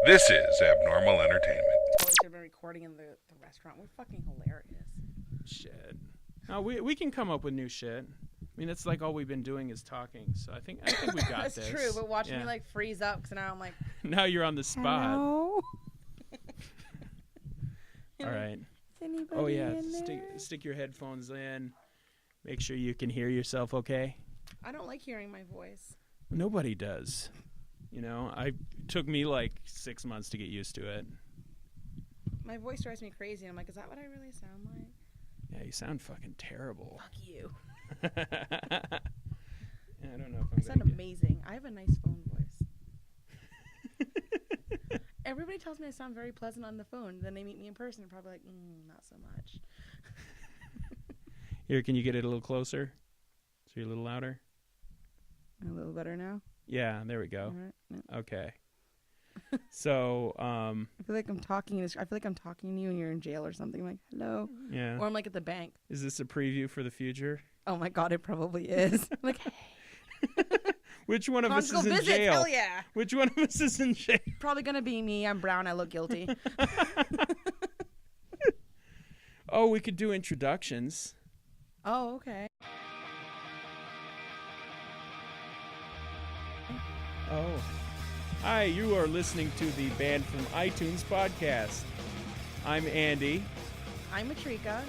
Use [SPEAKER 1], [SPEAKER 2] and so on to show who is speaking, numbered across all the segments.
[SPEAKER 1] This is Abnormal Entertainment.
[SPEAKER 2] Always have been recording in the restaurant. We're fucking hilarious.
[SPEAKER 3] Shit. No, we can come up with new shit. I mean, that's like all we've been doing is talking. So I think we got
[SPEAKER 2] That's
[SPEAKER 3] this.
[SPEAKER 2] true, but watching me like freeze up because now I'm like,
[SPEAKER 3] now you're on the spot.
[SPEAKER 2] hello?
[SPEAKER 3] All right.
[SPEAKER 2] Is anybody
[SPEAKER 3] Oh yeah.
[SPEAKER 2] in there?
[SPEAKER 3] Stick your headphones in. Make sure you can hear yourself okay.
[SPEAKER 2] I don't like hearing my voice.
[SPEAKER 3] Nobody does. You know, it took me like 6 months to get used to it.
[SPEAKER 2] My voice drives me crazy. I'm like, is that what I really sound like?
[SPEAKER 3] Yeah, you sound fucking terrible.
[SPEAKER 2] Fuck you.
[SPEAKER 3] Yeah, I don't know if
[SPEAKER 2] I sound amazing. I have a nice phone voice. Everybody tells me I sound very pleasant on the phone. Then they meet me in person and probably like, not so much.
[SPEAKER 3] Here, can you get it a little closer? So you're a little louder?
[SPEAKER 2] A little better now?
[SPEAKER 3] Yeah, there we go.
[SPEAKER 2] All right. Yeah.
[SPEAKER 3] Okay. So,
[SPEAKER 2] I feel like I'm talking. I feel like I'm talking to you and you're in jail or something. I'm like, hello.
[SPEAKER 3] yeah.
[SPEAKER 2] Or I'm like at the bank.
[SPEAKER 3] Is this a preview for the future?
[SPEAKER 2] Oh my God, it probably is. I'm like, hey.
[SPEAKER 3] Which one of us is in
[SPEAKER 2] visits,
[SPEAKER 3] jail?
[SPEAKER 2] hell yeah.
[SPEAKER 3] Which one of us is in jail?
[SPEAKER 2] Probably gonna be me. I'm brown. I look guilty.
[SPEAKER 3] Oh, we could do introductions.
[SPEAKER 2] Oh, okay.
[SPEAKER 3] Oh. Hi, you are listening to the Banned from iTunes podcast. I'm Andy.
[SPEAKER 2] I'm Matrika.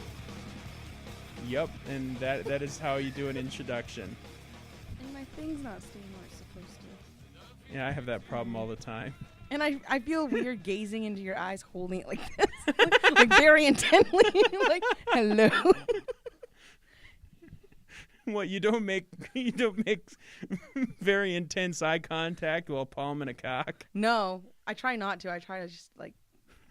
[SPEAKER 3] Yup, and that is how you do an introduction.
[SPEAKER 2] And my thing's not staying where it's supposed to.
[SPEAKER 3] Yeah, I have that problem all the time.
[SPEAKER 2] And I feel weird gazing into your eyes, holding it like this, like very intently, like hello.
[SPEAKER 3] What, you don't make very intense eye contact while palming a cock?
[SPEAKER 2] No, I try not to. I try to just like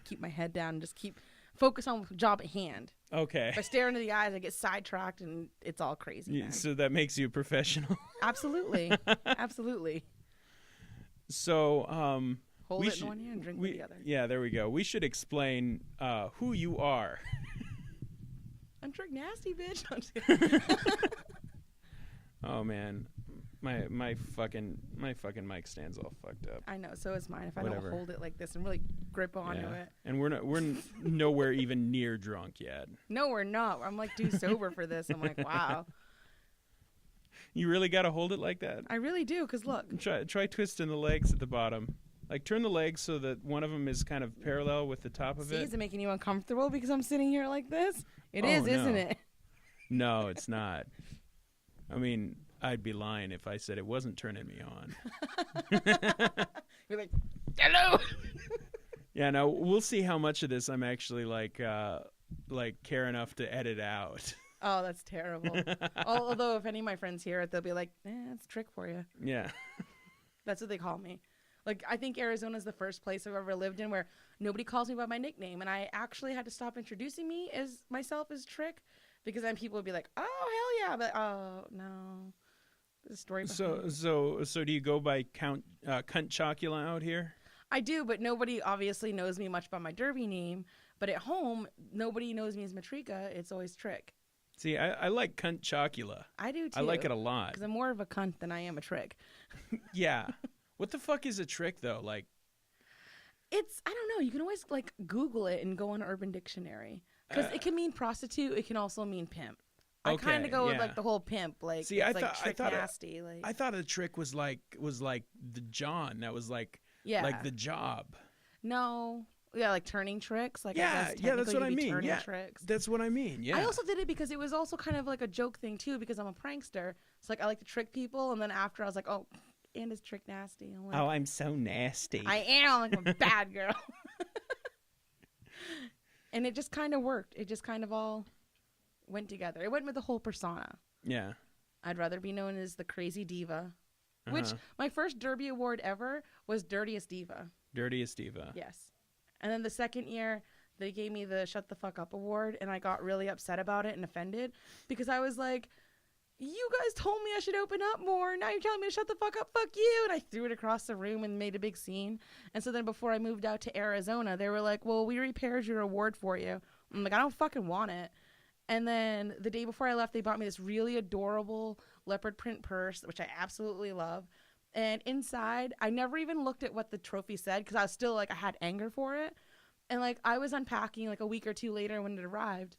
[SPEAKER 2] keep my head down and just keep focus on the job at hand.
[SPEAKER 3] Okay.
[SPEAKER 2] If I stare into the eyes, I get sidetracked and it's all crazy.
[SPEAKER 3] So that makes you a professional.
[SPEAKER 2] Absolutely, absolutely.
[SPEAKER 3] So
[SPEAKER 2] Hold it in one hand, drink with the other.
[SPEAKER 3] Yeah, there we go. We should explain who you are.
[SPEAKER 2] I'm Trick Nasty, bitch. I'm just kidding.
[SPEAKER 3] Oh man, my fucking mic stand's all fucked up.
[SPEAKER 2] I know, so is mine. If I
[SPEAKER 3] Whatever.
[SPEAKER 2] don't hold it like this and really grip onto it.
[SPEAKER 3] And we're nowhere even near drunk yet.
[SPEAKER 2] No, we're not. I'm like too sober for this. I'm like, wow.
[SPEAKER 3] You really got to hold it like that?
[SPEAKER 2] I really do, because look.
[SPEAKER 3] Try twisting the legs at the bottom. Like turn the legs so that one of them is kind of parallel with the top of it.
[SPEAKER 2] Is it making you uncomfortable because I'm sitting here like this? It is,
[SPEAKER 3] no.
[SPEAKER 2] isn't it?
[SPEAKER 3] No, it's not. I mean, I'd be lying if I said it wasn't turning me on.
[SPEAKER 2] You're like, hello.
[SPEAKER 3] Yeah, no, we'll see how much of this I'm actually like care enough to edit out.
[SPEAKER 2] Oh, that's terrible. Although if any of my friends hear it, they'll be like, it's a trick for you.
[SPEAKER 3] Yeah.
[SPEAKER 2] That's what they call me. Like, I think Arizona's the first place I've ever lived in where nobody calls me by my nickname. And I actually had to stop introducing me as myself as Trick because then people would be like, oh, hell yeah. But, oh, no. There's a story behind it.
[SPEAKER 3] So do you go by Cunt Chocula out here?
[SPEAKER 2] I do, but nobody obviously knows me much by my derby name. But at home, nobody knows me as Matrika. It's always Trick.
[SPEAKER 3] See, I like Cunt Chocula.
[SPEAKER 2] I do, too.
[SPEAKER 3] I like it a lot.
[SPEAKER 2] Because I'm more of a cunt than I am a trick.
[SPEAKER 3] Yeah. What the fuck is a trick, though? Like,
[SPEAKER 2] I don't know. You can always, like, Google it and go on Urban Dictionary. Because it can mean prostitute. It can also mean pimp. I kind of go with, like, the whole pimp. Like,
[SPEAKER 3] see,
[SPEAKER 2] it's trick nasty.
[SPEAKER 3] I thought a trick was like the John. That was like,
[SPEAKER 2] yeah.
[SPEAKER 3] like the job.
[SPEAKER 2] No. Yeah, like turning tricks. Like,
[SPEAKER 3] yeah, that's what I mean. Yeah,
[SPEAKER 2] tricks.
[SPEAKER 3] that's what I mean. Yeah.
[SPEAKER 2] I also did it because it was also kind of like a joke thing, too, because I'm a prankster. It's like I like to trick people. And then after I was like, oh, and it's Trick Nasty. I'm like,
[SPEAKER 3] oh, I'm so nasty.
[SPEAKER 2] I am. Like, I'm a bad girl. And it just kind of worked. It just kind of all went together. It went with the whole persona.
[SPEAKER 3] Yeah.
[SPEAKER 2] I'd rather be known as the crazy diva, which my first Derby award ever was Dirtiest Diva.
[SPEAKER 3] Dirtiest Diva.
[SPEAKER 2] Yes. And then the second year, they gave me the Shut the Fuck Up award, and I got really upset about it and offended because I was like, you guys told me I should open up more. Now you're telling me to shut the fuck up. Fuck you. And I threw it across the room and made a big scene. And so then before I moved out to Arizona, they were like, well, we repaired your award for you. I'm like, I don't fucking want it. And then the day before I left, they bought me this really adorable leopard print purse, which I absolutely love. And inside, I never even looked at what the trophy said because I was still like, I had anger for it. And like, I was unpacking like a week or two later when it arrived.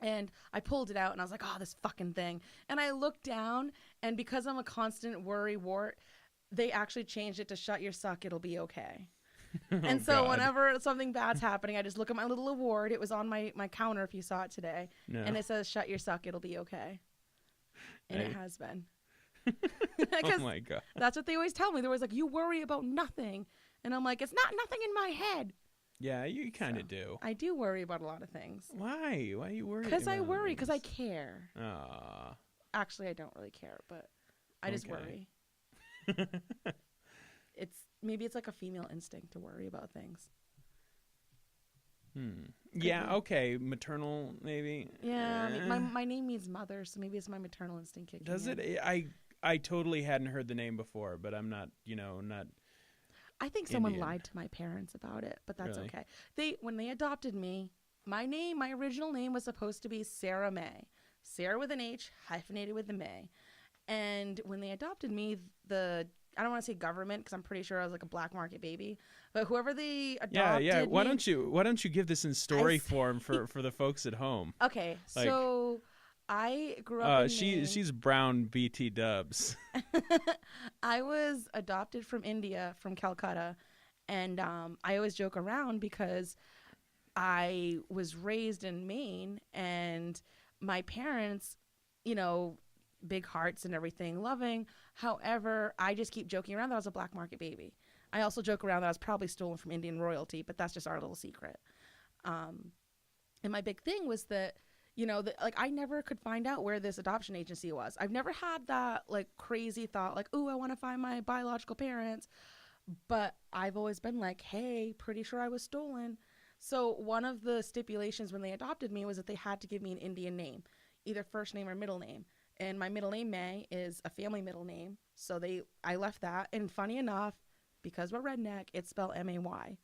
[SPEAKER 2] And I pulled it out and I was like, oh, this fucking thing. And I looked down, and because I'm a constant worry wart, they actually changed it to shut your suck, it'll be okay. And so
[SPEAKER 3] God.
[SPEAKER 2] whenever something bad's happening, I just look at my little award. It was on my counter if you saw it today.
[SPEAKER 3] No.
[SPEAKER 2] And it says, shut your suck, it'll be okay. And it has been.
[SPEAKER 3] Oh my God.
[SPEAKER 2] That's what they always tell me. They're always like, you worry about nothing. And I'm like, it's not nothing in my head.
[SPEAKER 3] Yeah, you kind of do.
[SPEAKER 2] I do worry about a lot of things.
[SPEAKER 3] Why? Why are you worried?
[SPEAKER 2] Because I worry, because I care.
[SPEAKER 3] Aw.
[SPEAKER 2] Actually, I don't really care, but I just worry. Maybe it's like a female instinct to worry about things.
[SPEAKER 3] Yeah, okay. Maternal, maybe.
[SPEAKER 2] Yeah, my name means mother, so maybe it's my maternal instinct kicking
[SPEAKER 3] Does
[SPEAKER 2] in.
[SPEAKER 3] it? I totally hadn't heard the name before, but I'm not, not.
[SPEAKER 2] I think someone
[SPEAKER 3] Indian.
[SPEAKER 2] lied to my parents about it, but that's
[SPEAKER 3] Really?
[SPEAKER 2] okay. When they adopted me, my original name was supposed to be Sarah May. Sarah with an H, hyphenated with the May. And when they adopted me, I don't want to say government because I'm pretty sure I was like a black market baby, but whoever they adopted
[SPEAKER 3] Yeah. Why
[SPEAKER 2] me,
[SPEAKER 3] don't you give this in story form for the folks at home?
[SPEAKER 2] Okay,
[SPEAKER 3] Like,
[SPEAKER 2] so I grew up in Maine.
[SPEAKER 3] She's brown BT dubs.
[SPEAKER 2] I was adopted from India, from Calcutta, and I always joke around because I was raised in Maine, and my parents, big hearts and everything, loving. However, I just keep joking around that I was a black market baby. I also joke around that I was probably stolen from Indian royalty, but that's just our little secret. And my big thing was that, I never could find out where this adoption agency was. I've never had that like crazy thought, like, oh, I want to find my biological parents. But I've always been like, hey, pretty sure I was stolen. So one of the stipulations when they adopted me was that they had to give me an Indian name, either first name or middle name. And my middle name, May, is a family middle name. So I left that. And funny enough, because we're redneck, it's spelled M-A-Y.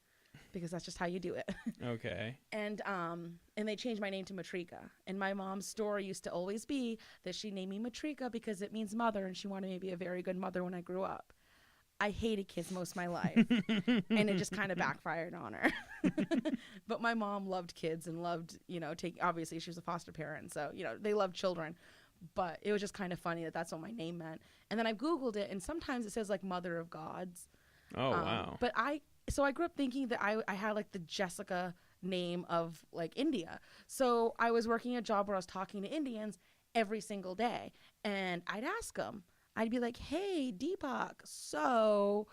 [SPEAKER 2] Because that's just how you do it.
[SPEAKER 3] Okay.
[SPEAKER 2] And they changed my name to Matrika. And my mom's story used to always be that she named me Matrika because it means mother, and she wanted me to be a very good mother when I grew up. I hated kids most of my life, and it just kind of backfired on her. But my mom loved kids and loved, obviously she was a foster parent, so, they loved children. But it was just kind of funny that that's what my name meant. And then I Googled it, and sometimes it says, like, Mother of Gods.
[SPEAKER 3] Oh, wow.
[SPEAKER 2] But I grew up thinking that I had, like, the Jessica name of, like, India. So I was working a job where I was talking to Indians every single day. And I'd ask them. I'd be like, hey, Deepak, so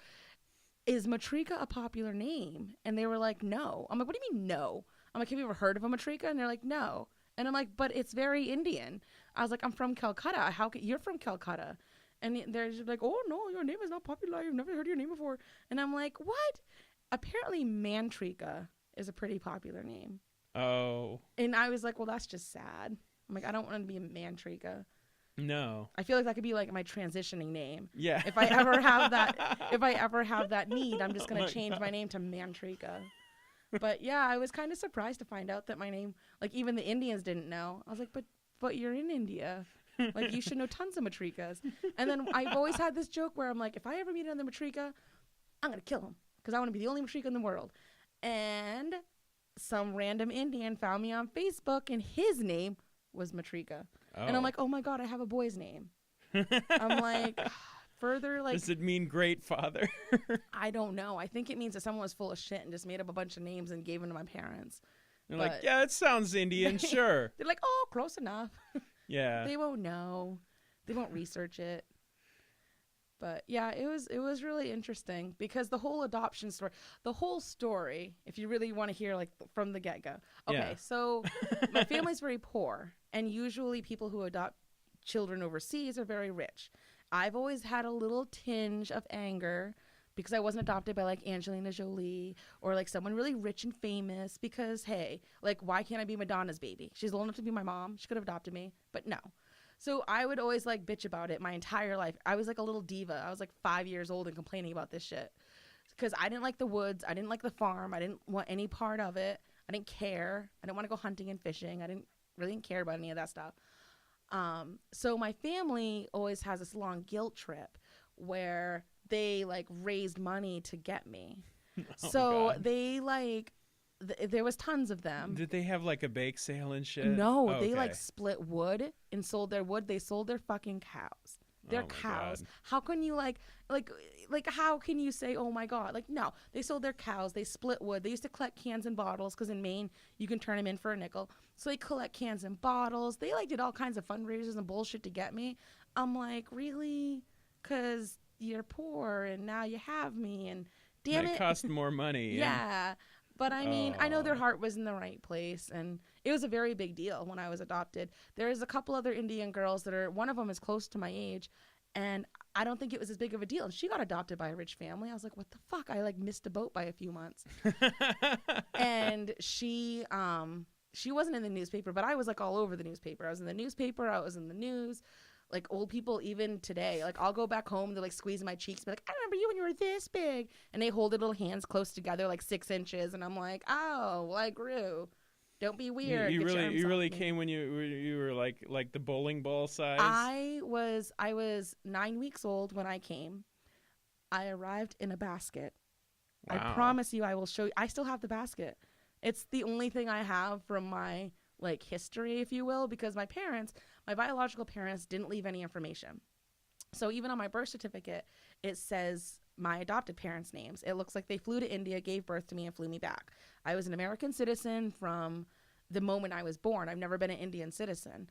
[SPEAKER 2] is Matrika a popular name? And they were like, no. I'm like, what do you mean no? I'm like, have you ever heard of a Matrika? And they're like, no. And I'm like, but it's very Indian. I was like, I'm from Calcutta. You're from Calcutta? And they're just like, oh, no, your name is not popular. I've never heard your name before. And I'm like, what? Apparently Matrika is a pretty popular name.
[SPEAKER 3] Oh.
[SPEAKER 2] And I was like, well, that's just sad. I'm like, I don't want to be a Matrika.
[SPEAKER 3] No.
[SPEAKER 2] I feel like that could be like my transitioning name.
[SPEAKER 3] Yeah.
[SPEAKER 2] If I ever have that need, I'm just going to change my name to Matrika. But yeah, I was kind of surprised to find out that my name, like even the Indians didn't know. I was like, but you're in India. Like, you should know tons of Matrikas. And then I've always had this joke where I'm like, if I ever meet another Matrika, I'm going to kill him because I want to be the only Matrika in the world. And some random Indian found me on Facebook, and his name was Matrika.
[SPEAKER 3] Oh.
[SPEAKER 2] And I'm like, oh my God, I have a boy's name. I'm like, further, like.
[SPEAKER 3] Does it mean great father?
[SPEAKER 2] I don't know. I think it means that someone was full of shit and just made up a bunch of names and gave them to my parents.
[SPEAKER 3] They're like, yeah, it sounds Indian, sure.
[SPEAKER 2] They're like, oh, close enough.
[SPEAKER 3] Yeah.
[SPEAKER 2] They won't know. They won't research it. But yeah, it was really interesting because the whole adoption story, if you really want to hear like from the get-go. Okay,
[SPEAKER 3] Yeah.
[SPEAKER 2] So my family's very poor, and usually people who adopt children overseas are very rich. I've always had a little tinge of anger because I wasn't adopted by like Angelina Jolie or like someone really rich and famous because, hey, like, why can't I be Madonna's baby? She's old enough to be my mom. She could have adopted me, but no. So I would always like bitch about it my entire life. I was like a little diva. I was like 5 years old and complaining about this shit because I didn't like the woods. I didn't like the farm. I didn't want any part of it. I didn't care. I didn't want to go hunting and fishing. I didn't really care about any of that stuff. So my family always has this long guilt trip where they like raised money to get me.
[SPEAKER 3] Oh,
[SPEAKER 2] So
[SPEAKER 3] God.
[SPEAKER 2] they like there was tons of them.
[SPEAKER 3] Did they have like a bake sale and shit?
[SPEAKER 2] No,
[SPEAKER 3] Oh,
[SPEAKER 2] they
[SPEAKER 3] okay.
[SPEAKER 2] like split wood and sold their wood. They sold their fucking cows. Their
[SPEAKER 3] Oh my
[SPEAKER 2] cows.
[SPEAKER 3] God.
[SPEAKER 2] How can you like how can you say, oh my God? Like, no, they sold their cows. They split wood. They used to collect cans and bottles because in Maine you can turn them in for a nickel. So they collect cans and bottles. They like did all kinds of fundraisers and bullshit to get me. I'm like, really? Because you're poor and now you have me and damn it.
[SPEAKER 3] It cost more money.
[SPEAKER 2] Yeah. But I mean, I know their heart was in the right place, and it was a very big deal when I was adopted. There's a couple other Indian girls that are, one of them is close to my age, and I don't think it was as big of a deal. And she got adopted by a rich family. I was like, what the fuck? I like missed a boat by a few months. And she wasn't in the newspaper, but I was like all over the newspaper. I was in the newspaper. I was in the news. Like old people, even today, like I'll go back home, they're like squeezing my cheeks, be like, I remember you when you were this big. And they hold their little hands close together, like 6 inches. And I'm like, oh, well, I grew. Don't be weird.
[SPEAKER 3] You
[SPEAKER 2] Get your arms
[SPEAKER 3] really
[SPEAKER 2] off me.
[SPEAKER 3] came when you were like the bowling ball size.
[SPEAKER 2] I was 9 weeks old when I came. I arrived in a basket.
[SPEAKER 3] Wow.
[SPEAKER 2] I promise you, I will show you. I still have the basket. It's the only thing I have from my like history, if you will, because my biological parents didn't leave any information. So even on my birth certificate, it says my adopted parents' names. It looks like they flew to India, gave birth to me, and flew me back. I was an American citizen from the moment I was born. I've never been an Indian citizen.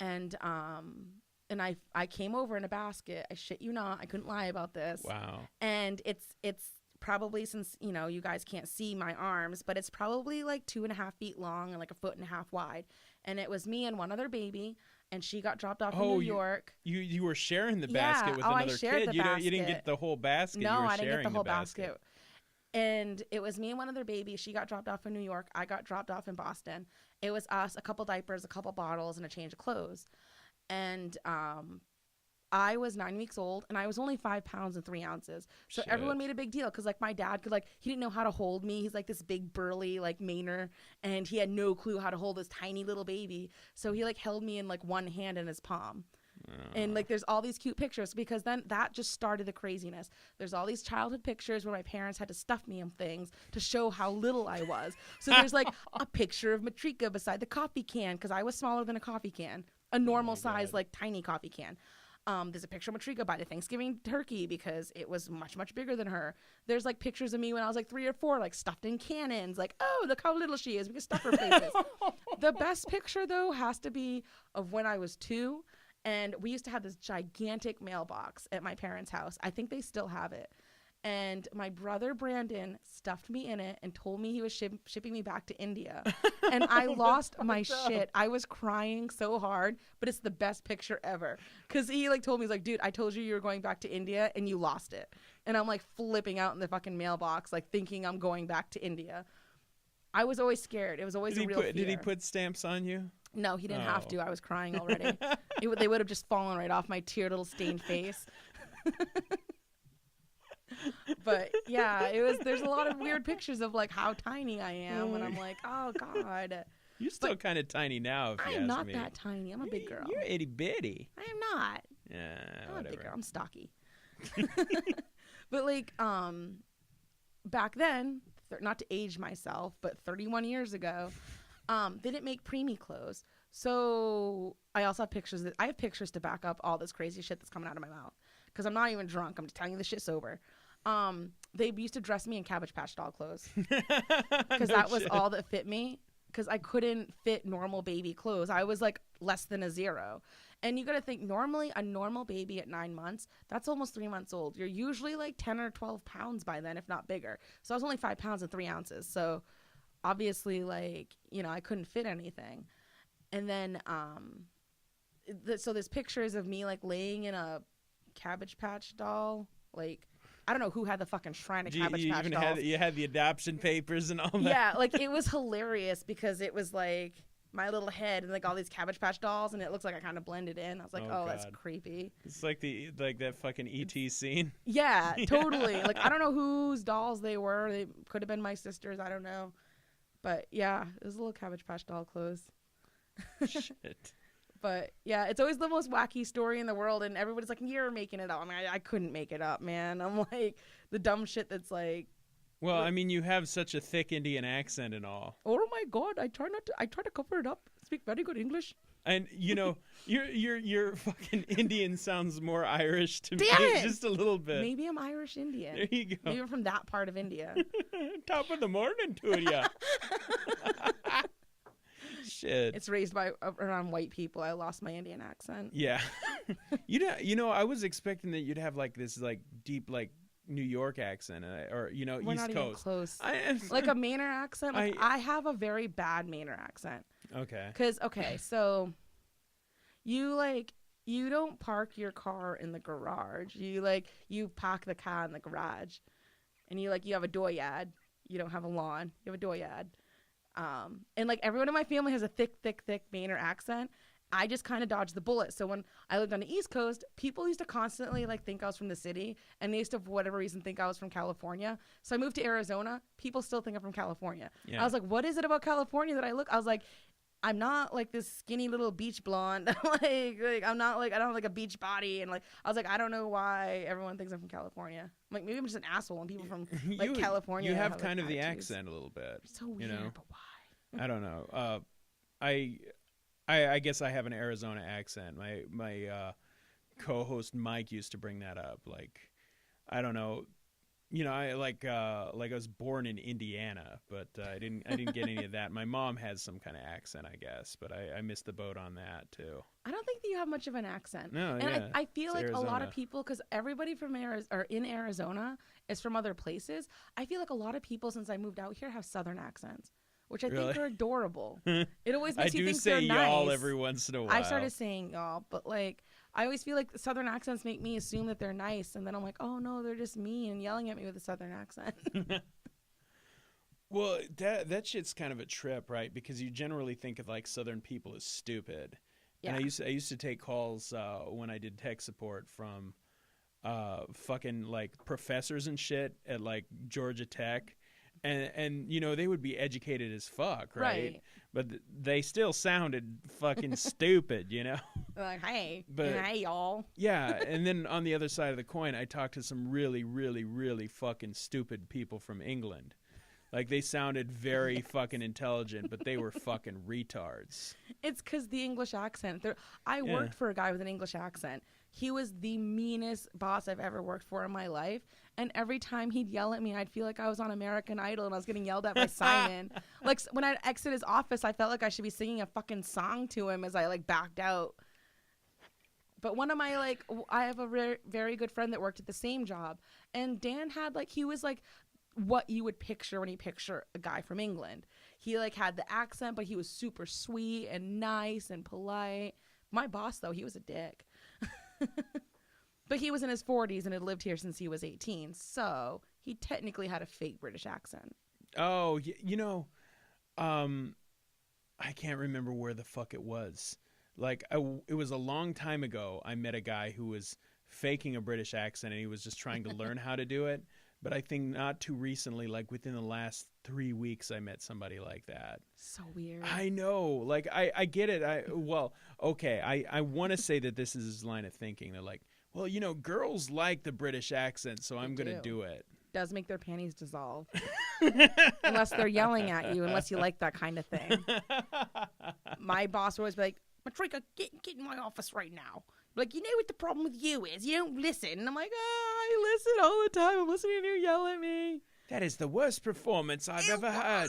[SPEAKER 2] And I came over in a basket. I shit you not. I couldn't lie about this.
[SPEAKER 3] Wow.
[SPEAKER 2] And it's probably, since you guys can't see my arms, but it's probably like 2.5 feet long and like 1.5 feet wide. And it was me and one other baby, and she got dropped off in New York.
[SPEAKER 3] You were sharing the
[SPEAKER 2] Yeah.
[SPEAKER 3] basket with
[SPEAKER 2] Oh, I
[SPEAKER 3] another
[SPEAKER 2] shared
[SPEAKER 3] kid.
[SPEAKER 2] the
[SPEAKER 3] You didn't
[SPEAKER 2] basket.
[SPEAKER 3] get the whole basket.
[SPEAKER 2] No,
[SPEAKER 3] you were
[SPEAKER 2] I didn't get the
[SPEAKER 3] sharing
[SPEAKER 2] whole basket. And it was me and one other baby. She got dropped off in New York. I got dropped off in Boston. It was us, a couple diapers, a couple bottles, and a change of clothes. And I was 9 weeks old, and I was only 5 pounds and 3 ounces. So
[SPEAKER 3] Shit.
[SPEAKER 2] everyone made a big deal because, like, my dad could, like, he didn't know how to hold me. He's, like, this big, burly, like, Mainer, and he had no clue how to hold this tiny little baby. So he, like, held me in, like, one hand in his palm. And, like, there's all these cute pictures because then that just started the craziness. There's all these childhood pictures where my parents had to stuff me in things to show how little I was. So there's, like, a picture of Matrika beside the coffee can because I was smaller than a coffee can, a normal size, like, tiny coffee can. There's a picture of Matrika by the Thanksgiving turkey because it was much, much bigger than her. There's like pictures of me when I was like 3 or 4, like stuffed in cannons. Like, oh, look how little she is. We can stuff her places. The best picture, though, has to be of when I was 2. And we used to have this gigantic mailbox at my parents' house. I think they still have it. And my brother Brandon stuffed me in it and told me he was shipping me back to India. And I lost my shit. I was crying so hard, but it's the best picture ever. Because he like told me, he's like, dude, I told you were going back to India and you lost it. And I'm like flipping out in the fucking mailbox, like thinking I'm going back to India. I was always scared. It was always a real fear.
[SPEAKER 3] Did he put stamps on you?
[SPEAKER 2] No, he didn't have to. I was crying already. They would have just fallen right off my tear little stained face. But yeah, there's a lot of weird pictures of like how tiny I am, and I'm like, oh God.
[SPEAKER 3] You're still kind of tiny now, if you ask me.
[SPEAKER 2] I'm not that tiny. I'm a big girl.
[SPEAKER 3] You're itty bitty.
[SPEAKER 2] I am not.
[SPEAKER 3] Yeah,
[SPEAKER 2] I'm
[SPEAKER 3] whatever.
[SPEAKER 2] a big girl. I'm stocky. But like, back then, not to age myself, but 31 years ago, they didn't make preemie clothes. So I also have pictures. I have pictures to back up all this crazy shit that's coming out of my mouth. Because I'm not even drunk. I'm just telling you this shit sober. They used to dress me in Cabbage Patch doll clothes. Because that was all that fit me. Because I couldn't fit normal baby clothes. I was like less than a 0. And you got to think, normally a normal baby at 9 months, that's almost 3 months old. You're usually like 10 or 12 pounds by then, if not bigger. So I was only 5 pounds and 3 ounces. So obviously, like, I couldn't fit anything. And then, so there's pictures of me like laying in a Cabbage Patch doll. Like, I don't know who had the fucking shrine of Cabbage Patch dolls.
[SPEAKER 3] You had the adoption papers and all that.
[SPEAKER 2] Yeah, like it was hilarious because it was like my little head and like all these Cabbage Patch dolls, and it looks like I kind of blended in. I was like, oh, that's creepy.
[SPEAKER 3] It's like that fucking ET scene.
[SPEAKER 2] Yeah, totally. Like, I don't know whose dolls they were. They could have been my sister's. I don't know. But yeah, it was little Cabbage Patch doll clothes.
[SPEAKER 3] Shit.
[SPEAKER 2] But yeah, it's always the most wacky story in the world, and everybody's like, "You're making it up." I mean, I couldn't make it up, man. I'm like the dumb shit that's like.
[SPEAKER 3] Well, I mean, you have such a thick Indian accent and all.
[SPEAKER 2] Oh my God! I try to cover it up. Speak very good English.
[SPEAKER 3] And you know, your fucking Indian sounds more Irish to me,
[SPEAKER 2] Damn it!
[SPEAKER 3] just a little bit.
[SPEAKER 2] Maybe I'm Irish Indian.
[SPEAKER 3] There you go.
[SPEAKER 2] Maybe I'm from that part of India.
[SPEAKER 3] Top of the morning to ya. Shit.
[SPEAKER 2] It's raised by around white people. I lost my Indian accent.
[SPEAKER 3] Yeah. You know, I was expecting that you'd have like this like deep like New York accent, or you know,
[SPEAKER 2] We're
[SPEAKER 3] East
[SPEAKER 2] not
[SPEAKER 3] Coast.
[SPEAKER 2] Even close. Like a Mainer accent. Like I have a very bad Mainer accent.
[SPEAKER 3] Okay.
[SPEAKER 2] Because so you don't park your car in the garage. You park the car in the garage, and you have a dooryard. You don't have a lawn. You have a dooryard. And like everyone in my family has a thick Mainer accent. I just kind of dodged the bullet. So when I lived on the East Coast, people used to constantly like think I was from the city, and they used to, for whatever reason, think I was from California. So I moved to Arizona. People still think I'm from California.
[SPEAKER 3] Yeah.
[SPEAKER 2] I was like, what is it about California that I was like, I'm not like this skinny little beach blonde. like I'm not like, I don't have like a beach body. And like, I was like, I don't know why everyone thinks I'm from California. I'm like, maybe I'm just an asshole, and people from like California.
[SPEAKER 3] You have
[SPEAKER 2] like,
[SPEAKER 3] kind of the
[SPEAKER 2] attitudes.
[SPEAKER 3] accent a little bit.
[SPEAKER 2] It's so weird,
[SPEAKER 3] you know?
[SPEAKER 2] but why?
[SPEAKER 3] I don't know. I guess I have an Arizona accent. My co-host Mike used to bring that up. Like, I don't know. You know, I was born in Indiana, but I didn't get any of that. My mom has some kind of accent, I guess, but I missed the boat on that too.
[SPEAKER 2] I don't think that you have much of an accent.
[SPEAKER 3] No,
[SPEAKER 2] and
[SPEAKER 3] yeah,
[SPEAKER 2] I feel like
[SPEAKER 3] Arizona.
[SPEAKER 2] a lot of people, because everybody from in Arizona is from other places. I feel like a lot of people since I moved out here have Southern accents, which I think are adorable. It always makes you think they're nice.
[SPEAKER 3] I do say y'all every once in a while.
[SPEAKER 2] I started saying y'all, but like I always feel like Southern accents make me assume that they're nice, and then I'm like, oh no, they're just mean and yelling at me with a Southern accent.
[SPEAKER 3] Well, that shit's kind of a trip, right? Because you generally think of like Southern people as stupid. Yeah. And I used to take calls when I did tech support from fucking like professors and shit at like Georgia Tech. And you know, they would be educated as fuck, right? But they still sounded fucking stupid, you know?
[SPEAKER 2] Like, hey, y'all.
[SPEAKER 3] Yeah, and then on the other side of the coin, I talked to some really, really, really fucking stupid people from England. Like, they sounded very fucking intelligent, but they were fucking retards.
[SPEAKER 2] It's because the English accent. I worked for a guy with an English accent. He was the meanest boss I've ever worked for in my life. And every time he'd yell at me, I'd feel like I was on American Idol and I was getting yelled at by Simon. Like, when I'd exit his office, I felt like I should be singing a fucking song to him as I, like, backed out. But one of my, like, I have a very good friend that worked at the same job. And Dan had, like, he was, like, what you would picture when you picture a guy from England. He, like, had the accent, but he was super sweet and nice and polite. My boss, though, he was a dick. But he was in his 40s and had lived here since he was 18, so he technically had a fake British accent.
[SPEAKER 3] Oh, you know, I can't remember where the fuck it was. Like, it was a long time ago. I met a guy who was faking a British accent, and he was just trying to learn how to do it. But I think not too recently, like within the last 3 weeks, I met somebody like that.
[SPEAKER 2] So weird.
[SPEAKER 3] I know. Like, I get it. I want to say that this is his line of thinking. They're like, well, you know, girls like the British accent, so I'm going to do it.
[SPEAKER 2] Does make their panties dissolve. Unless they're yelling at you, unless you like that kind of thing. My boss would always be like, Matrika, get in my office right now. Like, you know what the problem with you is? You don't listen. And I'm like, I listen all the time. I'm listening to you yell at me.
[SPEAKER 3] That is the worst performance I've ever had.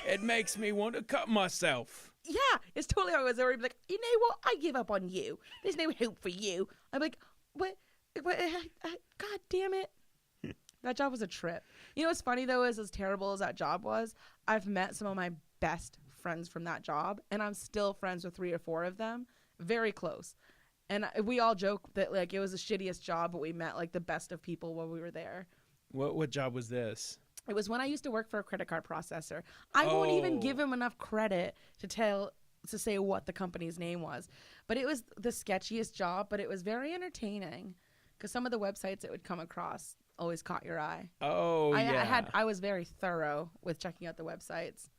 [SPEAKER 3] It makes me want to cut myself.
[SPEAKER 2] Yeah, it's totally how it was. They were like, you know what? I give up on you. There's no hope for you. I'm like, what? God damn it. That job was a trip. You know what's funny, though, is as terrible as that job was, I've met some of my best friends from that job, and I'm still friends with 3 or 4 of them. Very close. And we all joke that, like, it was the shittiest job, but we met, like, the best of people while we were there.
[SPEAKER 3] What job was this?
[SPEAKER 2] It was when I used to work for a credit card processor. I won't even give him enough credit to say what the company's name was. But it was the sketchiest job, but it was very entertaining because some of the websites it would come across always caught your eye.
[SPEAKER 3] Oh, yeah.
[SPEAKER 2] I was very thorough with checking out the websites,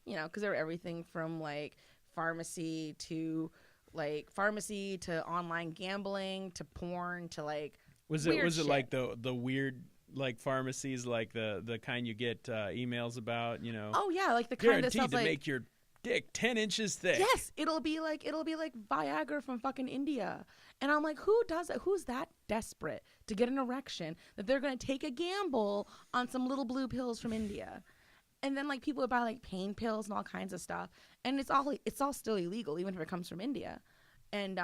[SPEAKER 2] you know, because they were everything from, like, pharmacy to like pharmacy to online gambling to porn to like
[SPEAKER 3] was
[SPEAKER 2] weird
[SPEAKER 3] it
[SPEAKER 2] shit.
[SPEAKER 3] like the weird like pharmacies like the kind you get emails about, you know?
[SPEAKER 2] Oh yeah, like the kind that
[SPEAKER 3] Guaranteed
[SPEAKER 2] sounds
[SPEAKER 3] to
[SPEAKER 2] like
[SPEAKER 3] make your dick 10 inches thick.
[SPEAKER 2] yes, it'll be like Viagra from fucking India. And I'm like, who does it? Who's that desperate to get an erection that they're going to take a gamble on some little blue pills from India? And then like people would buy like pain pills and all kinds of stuff. And it's all still illegal even if it comes from India. And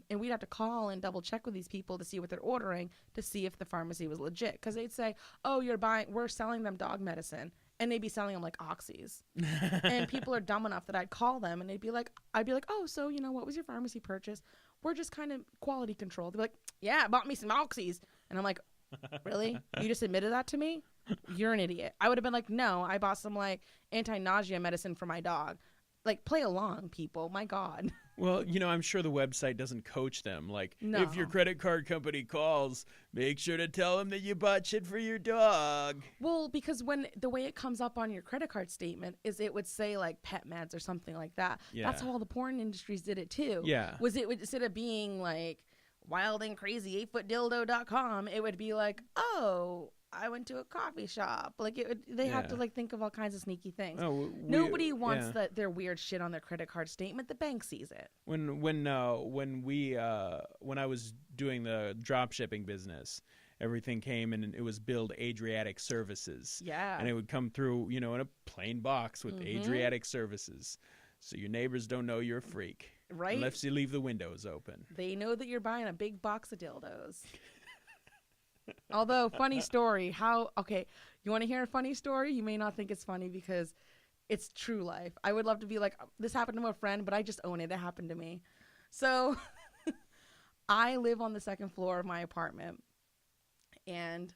[SPEAKER 2] we'd have to call and double check with these people to see what they're ordering to see if the pharmacy was legit, cuz they'd say, "Oh, we're selling them dog medicine." And they'd be selling them like oxys. And people are dumb enough that I'd call them and I'd be like, "Oh, so, you know, what was your pharmacy purchase?" "We're just kind of quality control." They'd be like, "Yeah, I bought me some oxys." And I'm like, "Really? You just admitted that to me? You're an idiot." I would have been like, "No, I bought some like anti-nausea medicine for my dog." Like, play along, people. My God.
[SPEAKER 3] Well, you know, I'm sure the website doesn't coach them. Like,
[SPEAKER 2] No.
[SPEAKER 3] if your credit card company calls, make sure to tell them that you bought shit for your dog.
[SPEAKER 2] Well, because when the way it comes up on your credit card statement is it would say like pet meds or something like that.
[SPEAKER 3] Yeah.
[SPEAKER 2] That's how all the porn industries did it too.
[SPEAKER 3] Yeah.
[SPEAKER 2] Instead of being like wild and crazy 8footdildo.com, it would be like, "Oh, I went to a coffee shop." Like they have to like think of all kinds of sneaky things.
[SPEAKER 3] Oh,
[SPEAKER 2] Nobody wants their weird shit on their credit card statement. The bank sees it.
[SPEAKER 3] When I was doing the drop shipping business, everything came and it was billed Adriatic Services.
[SPEAKER 2] Yeah.
[SPEAKER 3] And it would come through, you know, in a plain box with Adriatic Services. So your neighbors don't know you're a freak.
[SPEAKER 2] Right.
[SPEAKER 3] Unless you leave the windows open.
[SPEAKER 2] They know that you're buying a big box of dildos. Although, funny story, you want to hear a funny story? You may not think it's funny because it's true life. I would love to be like, this happened to a friend, but I just own it. It happened to me. So I live on the second floor of my apartment and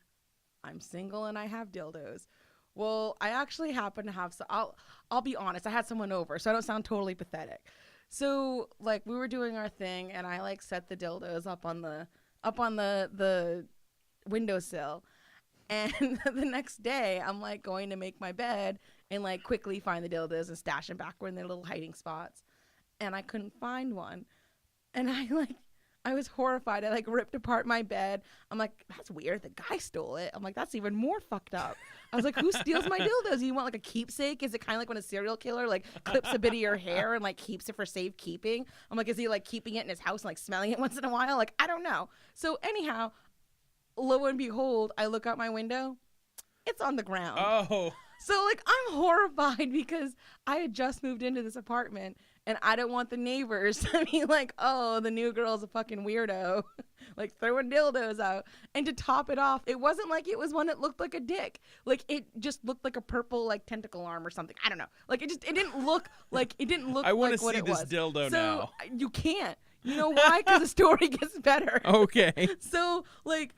[SPEAKER 2] I'm single and I have dildos. Well, I actually happen to have, I'll be honest, I had someone over, so I don't sound totally pathetic. So like we were doing our thing and I like set the dildos up on the windowsill, and the next day I'm like going to make my bed and like quickly find the dildos and stash them back in their little hiding spots, and I couldn't find one, and I was horrified. I like ripped apart my bed. I'm like, that's weird, the guy stole it. I'm like, that's even more fucked up. I was like, who steals my dildos? You want like a keepsake? Is it kind of like when a serial killer like clips a bit of your hair and like keeps it for safekeeping? I'm like, is he like keeping it in his house and like smelling it once in a while? Like, I don't know. So anyhow, lo and behold, I look out my window. It's on the ground.
[SPEAKER 3] Oh.
[SPEAKER 2] So like I'm horrified because I had just moved into this apartment and I don't want the neighbors to be like, "Oh, the new girl's a fucking weirdo," like throwing dildos out. And to top it off, it wasn't like it was one that looked like a dick. Like it just looked like a purple like tentacle arm or something. I don't know. Like it didn't look like it didn't look
[SPEAKER 3] I want
[SPEAKER 2] like
[SPEAKER 3] to
[SPEAKER 2] what
[SPEAKER 3] see
[SPEAKER 2] it
[SPEAKER 3] this
[SPEAKER 2] was.
[SPEAKER 3] dildo
[SPEAKER 2] so
[SPEAKER 3] now.
[SPEAKER 2] You can't. You know why? Because the story gets better.
[SPEAKER 3] Okay.
[SPEAKER 2] So like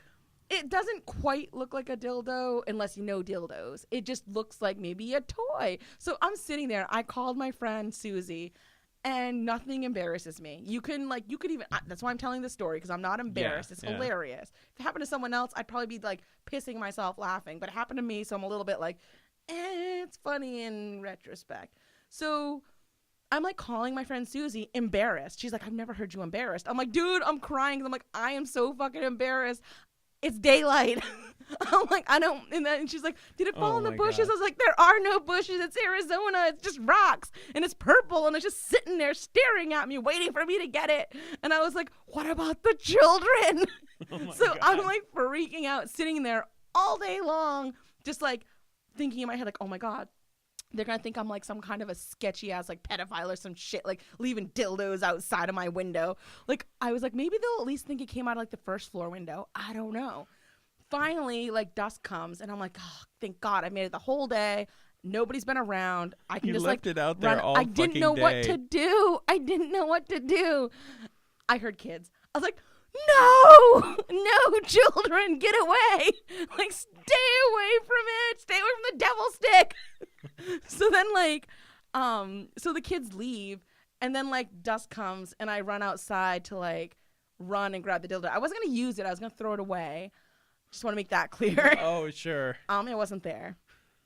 [SPEAKER 2] it doesn't quite look like a dildo unless you know dildos. It just looks like maybe a toy. So I'm sitting there. I called my friend Susie, and nothing embarrasses me. You could even, that's why I'm telling this story, because I'm not embarrassed. It's hilarious. If it happened to someone else, I'd probably be like pissing myself laughing. But it happened to me, so I'm a little bit like, it's funny in retrospect. So I'm like calling my friend Susie, embarrassed. She's like, "I've never heard you embarrassed." I'm like, "Dude, I'm crying." I'm like, "I am so fucking embarrassed. It's daylight." I'm like, "I don't," and she's like, "Did it fall in the bushes?"
[SPEAKER 3] God.
[SPEAKER 2] I was like, "There are no bushes. It's Arizona. It's just rocks, and it's purple, and it's just sitting there staring at me, waiting for me to get it." And I was like, "What about the children?" So
[SPEAKER 3] God.
[SPEAKER 2] I'm like freaking out, sitting there all day long, just like thinking in my head, like, "Oh my God, they're going to think I'm like some kind of a sketchy ass like pedophile or some shit, like leaving dildos outside of my window." Like I was like, maybe they'll at least think it came out of like the first floor window. I don't know. Finally, like dusk comes and I'm like, "Oh, thank God I made it the whole day. Nobody's been around. I can
[SPEAKER 3] You
[SPEAKER 2] just
[SPEAKER 3] left
[SPEAKER 2] like
[SPEAKER 3] it out there
[SPEAKER 2] run."
[SPEAKER 3] all
[SPEAKER 2] I didn't
[SPEAKER 3] fucking
[SPEAKER 2] know what
[SPEAKER 3] day.
[SPEAKER 2] to do. I didn't know what to do. I heard kids. I was like, no, children, get away. Like, stay away from it. Stay away from the devil stick. So then like, so the kids leave and then like dusk comes and I run outside to like run and grab the dildo. I wasn't going to use it. I was going to throw it away. Just want to make that clear.
[SPEAKER 3] Oh, sure.
[SPEAKER 2] It wasn't there.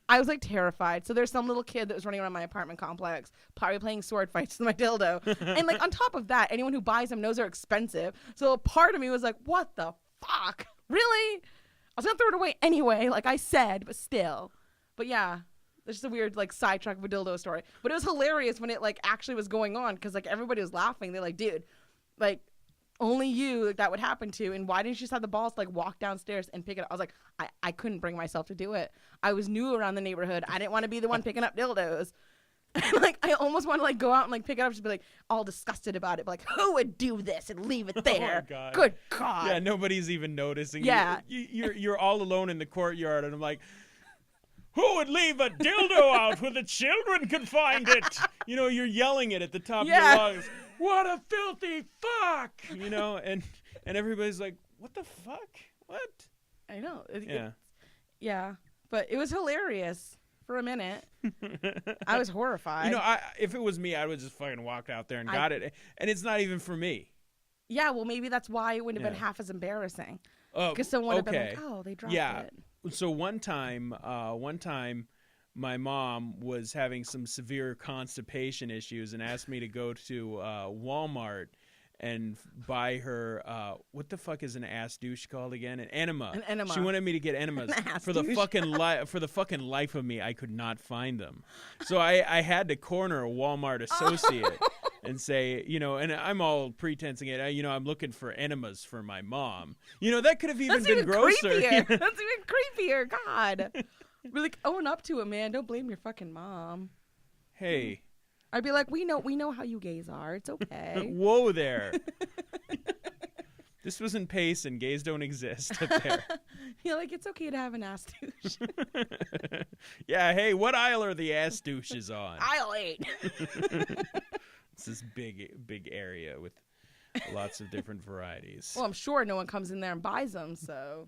[SPEAKER 2] I was like terrified. So there's some little kid that was running around my apartment complex, probably playing sword fights with my dildo. And like on top of that, anyone who buys them knows they're expensive. So a part of me was like, what the fuck? Really? I was gonna throw it away anyway, like I said, but still. But yeah, it's just a weird like sidetrack of a dildo story. But it was hilarious when it like actually was going on because like everybody was laughing. They're like, dude, like only you like, that would happen to, and why didn't you just have the balls to like walk downstairs and pick it up? I was like, I couldn't bring myself to do it. I was new around the neighborhood. I didn't want to be the one picking up dildos. And, like I almost want to like go out and like pick it up, just be like all disgusted about it, but like who would do this and leave it there?
[SPEAKER 3] Oh, God.
[SPEAKER 2] Good God.
[SPEAKER 3] Yeah, nobody's even noticing.
[SPEAKER 2] Yeah.
[SPEAKER 3] You're all alone in the courtyard, and I'm like, who would leave a dildo out where the children can find it? You know, you're yelling it at the top of your lungs. What a filthy fuck! You know, and everybody's like, what the fuck? What?
[SPEAKER 2] I know.
[SPEAKER 3] Yeah.
[SPEAKER 2] But it was hilarious for a minute. I was horrified.
[SPEAKER 3] You know, if it was me, I would just fucking walk out there and got it. And it's not even for me.
[SPEAKER 2] Yeah, well, maybe that's why it wouldn't have been half as embarrassing. Because someone would have been like, oh, they dropped it.
[SPEAKER 3] So one time, my mom was having some severe constipation issues and asked me to go to Walmart and buy her what the fuck is an ass douche called again? An enema.
[SPEAKER 2] An enema.
[SPEAKER 3] She wanted me to get enemas. For the fucking life of me, I could not find them. So I had to corner a Walmart associate and say, you know, and I'm all pretensing it. You know, I'm looking for enemas for my mom. You know, that could have even been grosser.
[SPEAKER 2] Creepier. That's even creepier. God. We're like, own up to it, man. Don't blame your fucking mom.
[SPEAKER 3] Hey.
[SPEAKER 2] I'd be like, we know how you gays are. It's okay.
[SPEAKER 3] Whoa there. This was in Payson. Gays don't exist up there.
[SPEAKER 2] You're like, it's okay to have an ass douche.
[SPEAKER 3] Yeah, hey, what aisle are the ass douches on?
[SPEAKER 2] Aisle 8.
[SPEAKER 3] It's this big area with lots of different varieties.
[SPEAKER 2] Well, I'm sure no one comes in there and buys them, so.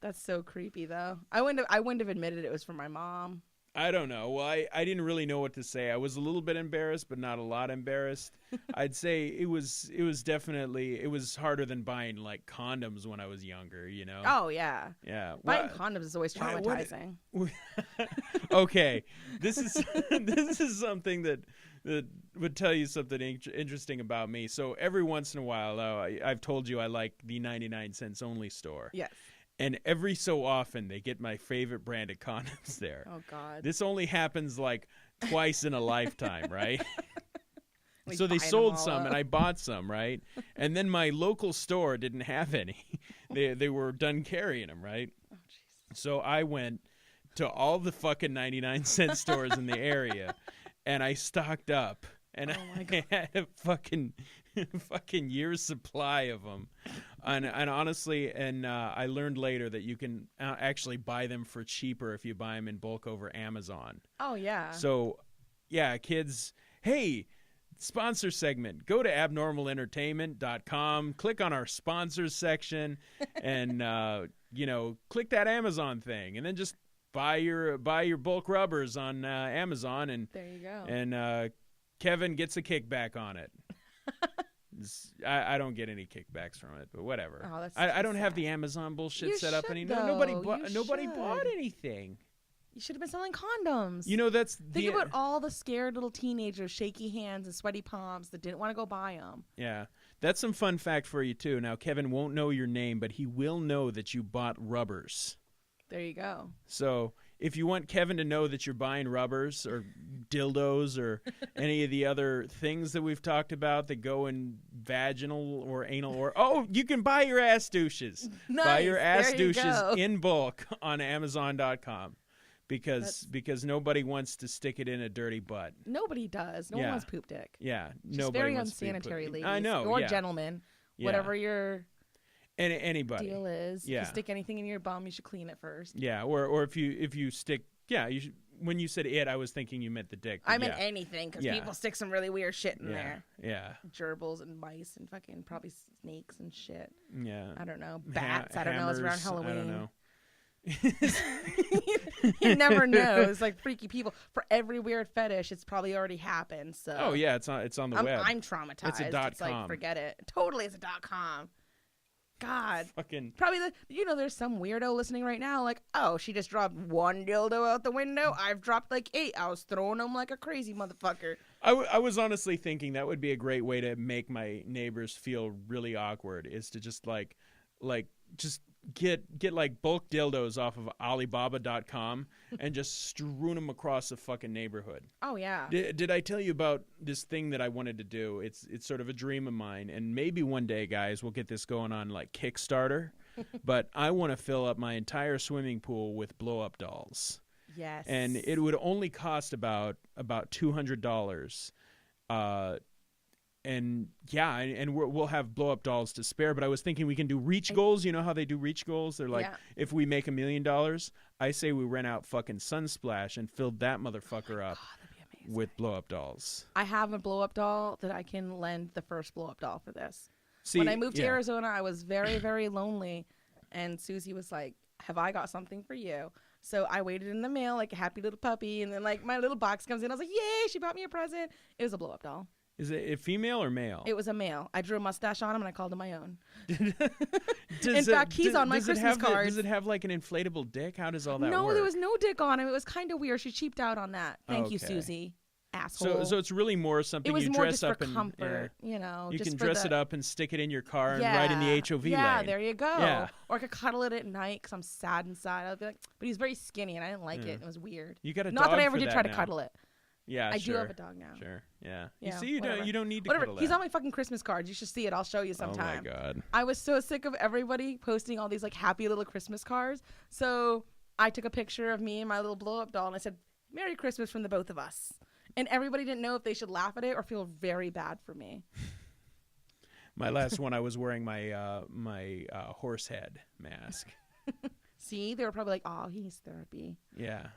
[SPEAKER 2] That's so creepy, though. I wouldn't have admitted it was for my mom.
[SPEAKER 3] I don't know. Well, I didn't really know what to say. I was a little bit embarrassed, but not a lot embarrassed. I'd say it was harder than buying like condoms when I was younger, you know?
[SPEAKER 2] Oh, yeah.
[SPEAKER 3] Yeah.
[SPEAKER 2] Buying condoms is always traumatizing.
[SPEAKER 3] Okay. This is something that would tell you something interesting about me. So every once in a while, I've told you I like the 99 cents only store.
[SPEAKER 2] Yes.
[SPEAKER 3] And every so often, they get my favorite brand of condoms there.
[SPEAKER 2] Oh, God.
[SPEAKER 3] This only happens like twice in a lifetime, right?
[SPEAKER 2] Like
[SPEAKER 3] so they sold some, and I bought some, right? And then my local store didn't have any. They were done carrying them, right?
[SPEAKER 2] Oh, jeez.
[SPEAKER 3] So I went to all the fucking 99-cent stores in the area, and I stocked up. And I had a fucking year's supply of them. And honestly, I learned later that you can actually buy them for cheaper if you buy them in bulk over Amazon.
[SPEAKER 2] Oh, yeah.
[SPEAKER 3] So, yeah, kids, hey, sponsor segment. Go to abnormalentertainment.com, click on our sponsors section, and, click that Amazon thing. And then just buy your bulk rubbers on Amazon. And
[SPEAKER 2] there you go.
[SPEAKER 3] And Kevin gets a kickback on it. I don't get any kickbacks from it, but whatever.
[SPEAKER 2] Oh, that's
[SPEAKER 3] I don't have the Amazon bullshit set up anymore. Nobody bought anything.
[SPEAKER 2] You should have been selling condoms.
[SPEAKER 3] You know,
[SPEAKER 2] think about all the scared little teenagers, shaky hands and sweaty palms that didn't want to go buy them.
[SPEAKER 3] Yeah, that's some fun fact for you too. Now, Kevin won't know your name, but he will know that you bought rubbers.
[SPEAKER 2] There you go.
[SPEAKER 3] So if you want Kevin to know that you're buying rubbers or dildos or any of the other things that we've talked about that go in vaginal or anal you can buy your ass douches.
[SPEAKER 2] Nice.
[SPEAKER 3] Buy your ass
[SPEAKER 2] There you
[SPEAKER 3] douches
[SPEAKER 2] go.
[SPEAKER 3] in bulk on Amazon.com because nobody wants to stick it in a dirty butt.
[SPEAKER 2] Nobody does. No one wants poop dick.
[SPEAKER 3] Yeah.
[SPEAKER 2] It's
[SPEAKER 3] nobody
[SPEAKER 2] very
[SPEAKER 3] wants
[SPEAKER 2] unsanitary,
[SPEAKER 3] to be
[SPEAKER 2] ladies.
[SPEAKER 3] I know.
[SPEAKER 2] Or
[SPEAKER 3] yeah.
[SPEAKER 2] gentlemen.
[SPEAKER 3] Yeah.
[SPEAKER 2] Whatever your
[SPEAKER 3] anybody
[SPEAKER 2] deal is.
[SPEAKER 3] Yeah.
[SPEAKER 2] If you stick anything in your bum, you should clean it first.
[SPEAKER 3] Yeah. Or if you stick. Yeah. You should. When you said it, I was thinking you meant the dick.
[SPEAKER 2] I meant anything because people stick some really weird shit in there.
[SPEAKER 3] Yeah.
[SPEAKER 2] Gerbils and mice and fucking probably snakes and shit.
[SPEAKER 3] Yeah.
[SPEAKER 2] I don't know. Bats. I don't know. It's around Halloween.
[SPEAKER 3] I don't know.
[SPEAKER 2] You never know. It's like freaky people. For every weird fetish, it's probably already happened. So.
[SPEAKER 3] Oh yeah, it's on the web.
[SPEAKER 2] I'm traumatized.
[SPEAKER 3] It's a .com.
[SPEAKER 2] Like forget it. Totally, it's a .com. God.
[SPEAKER 3] Fucking.
[SPEAKER 2] Probably there's some weirdo listening right now like, oh, she just dropped one dildo out the window. I've dropped like 8. I was throwing them like a crazy motherfucker.
[SPEAKER 3] I was honestly thinking that would be a great way to make my neighbors feel really awkward, is to just like just get like bulk dildos off of Alibaba.com and just strewn them across the fucking neighborhood.
[SPEAKER 2] Oh yeah.
[SPEAKER 3] Did I tell you about this thing that I wanted to do? It's sort of a dream of mine, and maybe one day, guys, we'll get this going on like Kickstarter. But I want to fill up my entire swimming pool with blow-up dolls.
[SPEAKER 2] Yes.
[SPEAKER 3] And it would only cost about $200. And yeah, and we'll have blow up dolls to spare. But I was thinking we can do reach goals. You know how they do reach goals? They're like, if we make $1 million, I say we rent out fucking Sunsplash and fill that motherfucker up with blow up dolls.
[SPEAKER 2] I have a blow up doll that I can lend the first blow up doll for this.
[SPEAKER 3] See,
[SPEAKER 2] when I moved to Arizona, I was very, very lonely. And Susie was like, have I got something for you? So I waited in the mail like a happy little puppy. And then like my little box comes in. I was like, yay, she bought me a present. It was a blow up doll.
[SPEAKER 3] Is it a female or male?
[SPEAKER 2] It was a male. I drew a mustache on him and I called him my own. In fact, he's on my Christmas card.
[SPEAKER 3] Does it have like an inflatable dick? How does all that work?
[SPEAKER 2] No, there was no dick on him. It was kind of weird. She cheaped out on that. Thank you, Susie. Asshole.
[SPEAKER 3] So it's really more something you dress up and
[SPEAKER 2] comfort, you know.
[SPEAKER 3] You
[SPEAKER 2] just
[SPEAKER 3] can dress it up and stick it in your car and ride in the HOV lane.
[SPEAKER 2] Yeah, there you go.
[SPEAKER 3] Yeah.
[SPEAKER 2] Or I could cuddle it at night because I'm sad inside. I'd be like, but he's very skinny and I didn't like it. It was weird.
[SPEAKER 3] You got a
[SPEAKER 2] Not
[SPEAKER 3] dog
[SPEAKER 2] that I ever
[SPEAKER 3] for
[SPEAKER 2] did
[SPEAKER 3] that
[SPEAKER 2] try to
[SPEAKER 3] now.
[SPEAKER 2] cuddle it.
[SPEAKER 3] Yeah,
[SPEAKER 2] I do have a dog now.
[SPEAKER 3] Sure, yeah.
[SPEAKER 2] Yeah,
[SPEAKER 3] You see, you don't need to
[SPEAKER 2] whatever.
[SPEAKER 3] cuddle
[SPEAKER 2] He's
[SPEAKER 3] that.
[SPEAKER 2] on my fucking Christmas cards. You should see it. I'll show you sometime.
[SPEAKER 3] Oh my God.
[SPEAKER 2] I was so sick of everybody posting all these like happy little Christmas cards. So I took a picture of me and my little blow up doll and I said, "Merry Christmas from the both of us." And everybody didn't know if they should laugh at it or feel very bad for me.
[SPEAKER 3] My last one, I was wearing my horse head mask.
[SPEAKER 2] See, they were probably like, "Oh, he needs therapy."
[SPEAKER 3] Yeah.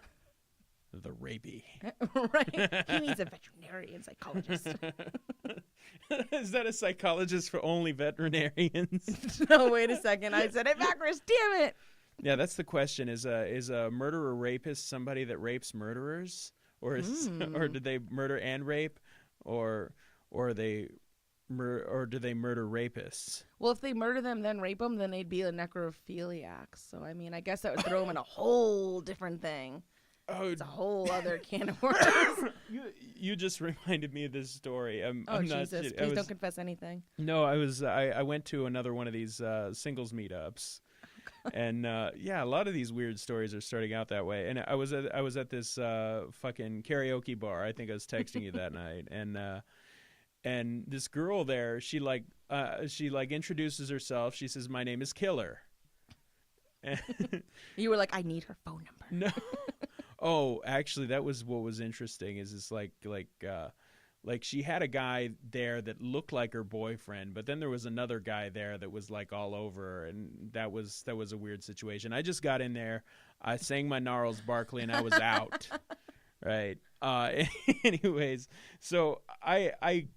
[SPEAKER 3] The rapey.
[SPEAKER 2] Right. He needs a veterinarian psychologist.
[SPEAKER 3] Is that a psychologist for only veterinarians?
[SPEAKER 2] No, wait a second. I said it backwards. Damn it.
[SPEAKER 3] Yeah, that's the question. Is a murderer rapist somebody that rapes murderers? Or do they murder and rape? Or do they murder rapists?
[SPEAKER 2] Well, if they murder them, then rape them, then they'd be a necrophiliac. So, I mean, I guess that would throw them in a whole different thing. Oh, it's a whole other can of worms.
[SPEAKER 3] You just reminded me of this story. I'm
[SPEAKER 2] Jesus!
[SPEAKER 3] Not,
[SPEAKER 2] Please don't confess anything.
[SPEAKER 3] No, I went to another one of these singles meetups, and a lot of these weird stories are starting out that way. And I was at this fucking karaoke bar. I think I was texting you that night, and this girl there, she introduces herself. She says, "My name is Killer."
[SPEAKER 2] You were like, "I need her phone number."
[SPEAKER 3] No. Oh, actually, that was what was interesting. Is it's like she had a guy there that looked like her boyfriend, but then there was another guy there that was like all over her, and that was a weird situation. I just got in there, I sang my Gnarls Barkley, and I was out. Right. Anyways, so I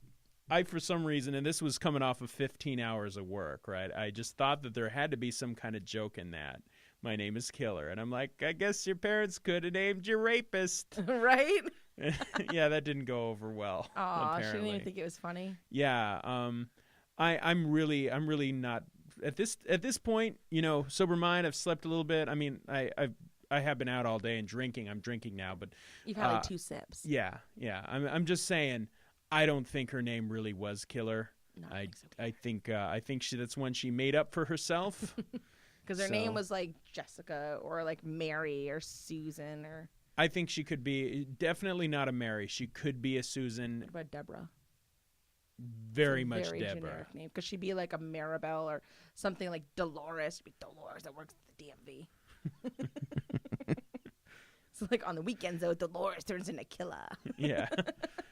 [SPEAKER 3] for some reason, and this was coming off of 15 hours of work, right? I just thought that there had to be some kind of joke in that. My name is Killer. And I'm like, I guess your parents could have named you Rapist.
[SPEAKER 2] Right?
[SPEAKER 3] Yeah, that didn't go over well.
[SPEAKER 2] Aw, she didn't even think it was funny.
[SPEAKER 3] Yeah. I'm really not at this point, you know, sober mind. I've slept a little bit. I mean, I have been out all day and drinking. I'm drinking now, but
[SPEAKER 2] you've had like 2 sips.
[SPEAKER 3] Yeah. I'm just saying, I don't think her name really was Killer.
[SPEAKER 2] No,
[SPEAKER 3] I think that's one she made up for herself.
[SPEAKER 2] Because her name was like Jessica or like Mary or Susan or.
[SPEAKER 3] I think she could be definitely not a Mary. She could be a Susan.
[SPEAKER 2] What about Deborah?
[SPEAKER 3] Very much
[SPEAKER 2] very
[SPEAKER 3] Deborah.
[SPEAKER 2] Generic name. Because she'd be like a Maribel or something like Dolores. It'd be Dolores that works at the DMV. So like on the weekends though, Dolores turns into Killer.
[SPEAKER 3] Yeah.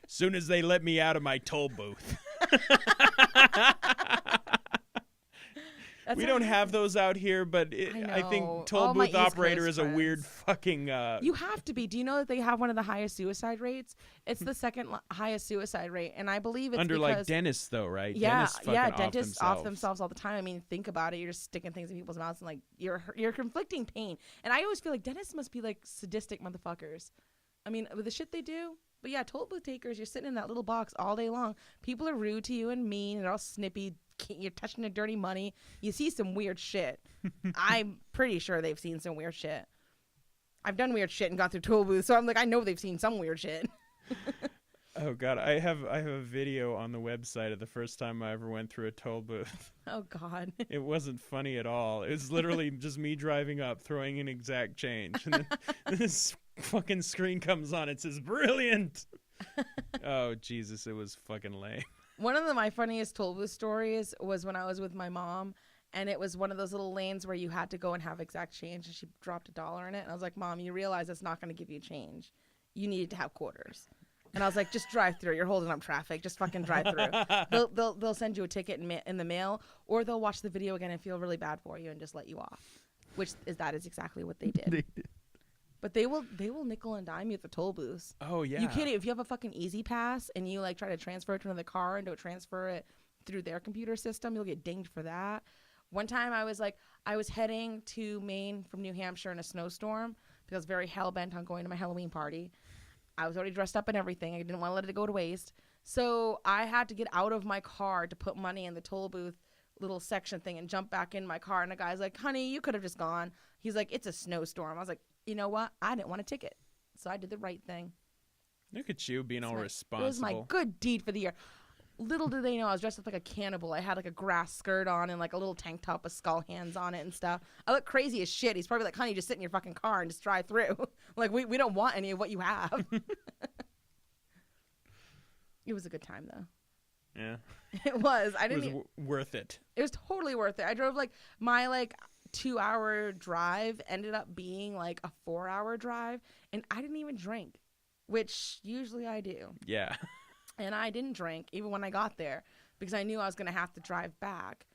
[SPEAKER 3] Soon as they let me out of my toll booth. We don't have those out here, but I think toll booth operator is a weird fucking...
[SPEAKER 2] You have to be. Do you know that they have one of the highest suicide rates? It's the second highest suicide rate, and I believe it's
[SPEAKER 3] under
[SPEAKER 2] because...
[SPEAKER 3] like dentists, though, right?
[SPEAKER 2] Yeah,
[SPEAKER 3] Dentists
[SPEAKER 2] off themselves all the time. I mean, think about it. You're just sticking things in people's mouths, and like you're conflicting pain. And I always feel like dentists must be like sadistic motherfuckers. I mean, with the shit they do. But yeah, toll booth takers, you're sitting in that little box all day long. People are rude to you and mean, and they're all snippy you're touching the dirty money. You see some weird shit. I'm pretty sure they've seen some weird shit. I've done weird shit and gone through toll booths, so I'm like, I know they've seen some weird shit.
[SPEAKER 3] Oh God, I have a video on the website of the first time I ever went through a toll booth.
[SPEAKER 2] Oh God.
[SPEAKER 3] It wasn't funny at all. It was literally just me driving up, throwing in exact change, and then this fucking screen comes on. It says "brilliant." Oh Jesus, it was fucking lame.
[SPEAKER 2] One of my funniest toll booth stories was when I was with my mom, and it was one of those little lanes where you had to go and have exact change, and she dropped $1 in it, and I was like, Mom, you realize it's not going to give you change. You needed to have quarters. And I was like, just drive through. You're holding up traffic. Just fucking drive through. They'll send you a ticket in the mail, or they'll watch the video again and feel really bad for you and just let you off. That is exactly what they did. But they will nickel and dime you at the toll booths. Oh yeah. You kidding? If you have a fucking Easy Pass and you like try to transfer it to another car and don't transfer it through their computer system, you'll get dinged for that. One time I was heading to Maine from New Hampshire in a snowstorm because I was very hell bent on going to my Halloween party. I was already dressed up and everything. I didn't want to let it go to waste. So I had to get out of my car to put money in the toll booth little section thing and jump back in my car. And the guy's like, honey, you could have just gone. He's like, it's a snowstorm. I was like, you know what? I didn't want a ticket. So I did the right thing.
[SPEAKER 3] Look at you being all responsible.
[SPEAKER 2] It was my good deed for the year. Little did they know I was dressed up like a cannibal. I had like a grass skirt on and like a little tank top with skull hands on it and stuff. I look crazy as shit. He's probably like, honey, just sit in your fucking car and just drive through. Like, we don't want any of what you have. It was a good time, though.
[SPEAKER 3] Yeah.
[SPEAKER 2] It was.
[SPEAKER 3] It was worth it.
[SPEAKER 2] It was totally worth it. I drove like my 2-hour drive ended up being like a 4-hour drive, and I didn't even drink, which usually I do.
[SPEAKER 3] Yeah.
[SPEAKER 2] And I didn't drink even when I got there because I knew I was going to have to drive back.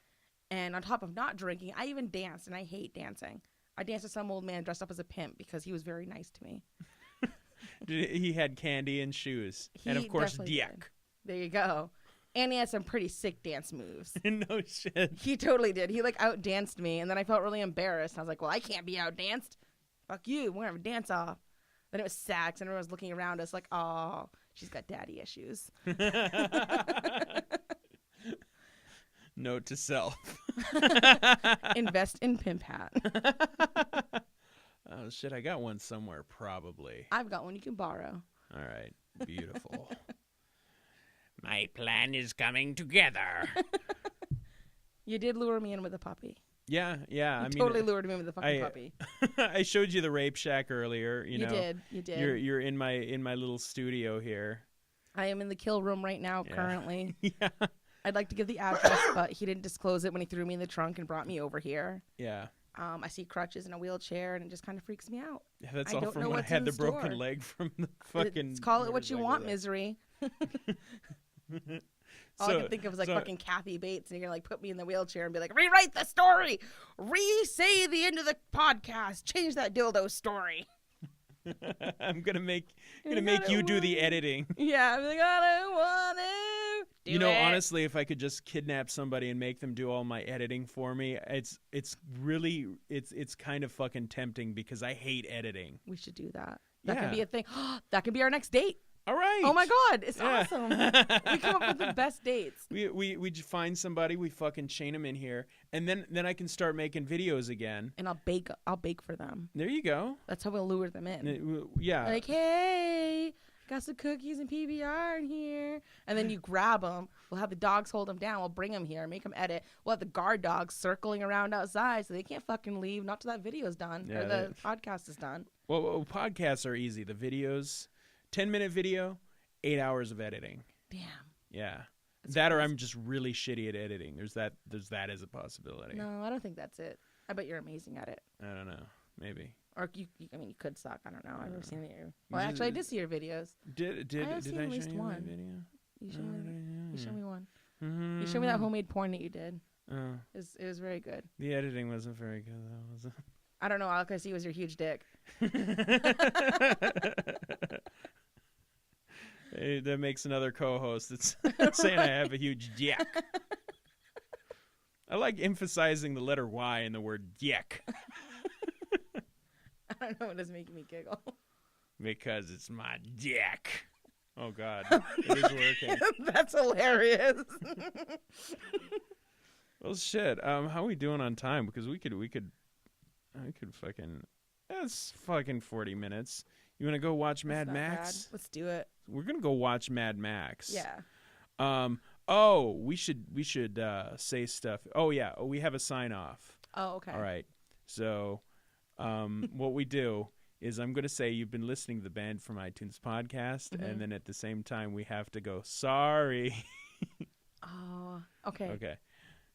[SPEAKER 2] And on top of not drinking, I even danced, and I hate dancing. I danced with some old man dressed up as a pimp because he was very nice to me.
[SPEAKER 3] He had candy and shoes. And, of course, dick.
[SPEAKER 2] There you go. And he had some pretty sick dance moves.
[SPEAKER 3] No shit.
[SPEAKER 2] He totally did. He out-danced me, and then I felt really embarrassed. I was like, well, I can't be out-danced. Fuck you. We're going to have a dance-off. Then it was sax, and everyone was looking around us like, oh, she's got daddy issues.
[SPEAKER 3] Note to self.
[SPEAKER 2] Invest in Pimp Hat.
[SPEAKER 3] Oh, shit. I got one somewhere, probably.
[SPEAKER 2] I've got one you can borrow.
[SPEAKER 3] All right. Beautiful. My plan is coming together.
[SPEAKER 2] You did lure me in with a puppy.
[SPEAKER 3] Yeah.
[SPEAKER 2] You totally lured me with a fucking puppy.
[SPEAKER 3] I showed you the rape shack earlier. You know,
[SPEAKER 2] You did.
[SPEAKER 3] You're in my little studio here.
[SPEAKER 2] I am in the kill room right now, currently.
[SPEAKER 3] Yeah.
[SPEAKER 2] I'd like to give the address, but he didn't disclose it when he threw me in the trunk and brought me over here.
[SPEAKER 3] Yeah.
[SPEAKER 2] I see crutches and a wheelchair, and it just kind of freaks me out.
[SPEAKER 3] Yeah, that's all from when I had the broken leg from the fucking...
[SPEAKER 2] Call it what you want, misery. All I could think of was fucking Kathy Bates, and you're gonna put me in the wheelchair and be like, rewrite the story, re-say the end of the podcast, change that dildo story.
[SPEAKER 3] I'm gonna make you do the editing.
[SPEAKER 2] Yeah, I'm like, I don't want to do it.
[SPEAKER 3] Honestly, if I could just kidnap somebody and make them do all my editing for me, it's kind of fucking tempting because I hate editing.
[SPEAKER 2] We should do that. That could be a thing. That could be our next date.
[SPEAKER 3] All right.
[SPEAKER 2] Oh my God, it's awesome. We come up with the best dates.
[SPEAKER 3] We find somebody, we fucking chain them in here, and then I can start making videos again.
[SPEAKER 2] And I'll bake for them.
[SPEAKER 3] There you go.
[SPEAKER 2] That's how we'll lure them in.
[SPEAKER 3] Yeah.
[SPEAKER 2] Like, hey, got some cookies and PBR in here. And then you grab them. We'll have the dogs hold them down. We'll bring them here, make them edit. We'll have the guard dogs circling around outside so they can't fucking leave. Not till that video's done or the podcast is done.
[SPEAKER 3] Well, podcasts are easy. The videos, 10-minute video, 8 hours of editing.
[SPEAKER 2] Damn.
[SPEAKER 3] Yeah. That's that crazy. Or I'm just really shitty at editing. There's that as a possibility.
[SPEAKER 2] No, I don't think that's it. I bet you're amazing at it.
[SPEAKER 3] I don't know. Maybe.
[SPEAKER 2] Or you could suck. I don't know. I've never seen it. Well, actually, I did see your videos.
[SPEAKER 3] Did I show you my video?
[SPEAKER 2] You showed me one. Mm-hmm. You showed me that homemade porn that you did. It was very good.
[SPEAKER 3] The editing wasn't very good, though, was it?
[SPEAKER 2] I don't know. All I could see was your huge dick.
[SPEAKER 3] Hey, that makes another co-host that's saying I have a huge dick. I like emphasizing the letter Y in the word dick.
[SPEAKER 2] I don't know what is making me giggle.
[SPEAKER 3] Because it's my dick. Oh, God. It is working.
[SPEAKER 2] That's hilarious.
[SPEAKER 3] Well, shit. How are we doing on time? Because we could fucking. That's fucking 40 minutes. You want to go watch Mad Max?
[SPEAKER 2] Bad. Let's do it.
[SPEAKER 3] We're gonna go watch Mad Max.
[SPEAKER 2] Yeah.
[SPEAKER 3] Oh, we should say stuff. Oh yeah, we have a sign off.
[SPEAKER 2] Oh, okay.
[SPEAKER 3] All right. So, what we do is I'm gonna say you've been listening to the Band from iTunes podcast, and then at the same time we have to go sorry.
[SPEAKER 2] Oh, okay.
[SPEAKER 3] Okay.